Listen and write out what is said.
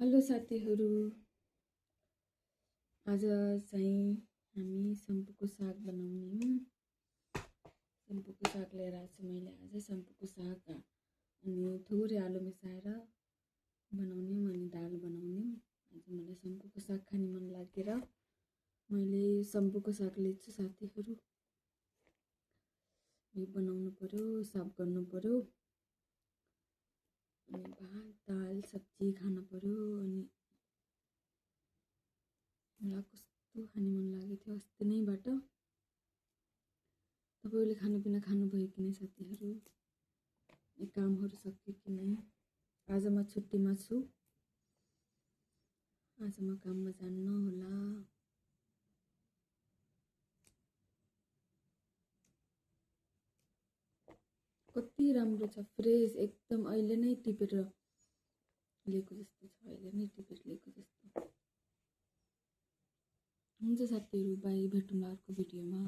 Hello साथीहरू। आज चाहिँ हामी सम्पूको साग बनाउने हौँ। सम्पूको साग लिएर आएको छु मैले आज। सम्पूको साग अनि थोरै आलु मिसाएर बनाउने हौँ अनि दाल बनाउने हौँ। आज मलाई सम्पूको साग खाने मन लागेर मैले सम्पूको साग लिएको छु साथीहरू। यो बनाउनु पर्यो, साफ गर्नु पर्यो अनि भात दाल सब्जी खानु पर्यो। अनि मलाई कस्तो खाने मन लागेको थियो अस्ति नैबाट। तपाईले खानापिना खानुभयो कि नै साथीहरू? कामहरू सक्यो कि नै? आज म छुट्टीमा छु। आज म काममा जान्न होला। कति राम्रो छ, फ्रेस एकदम। अहिले नै टिपेर लिएको जस्तो छ, अहिले नै टिपेर लिएको जस्तो। हुन्छ साथीहरू, बाई, भेटौँला अर्को भिडियोमा।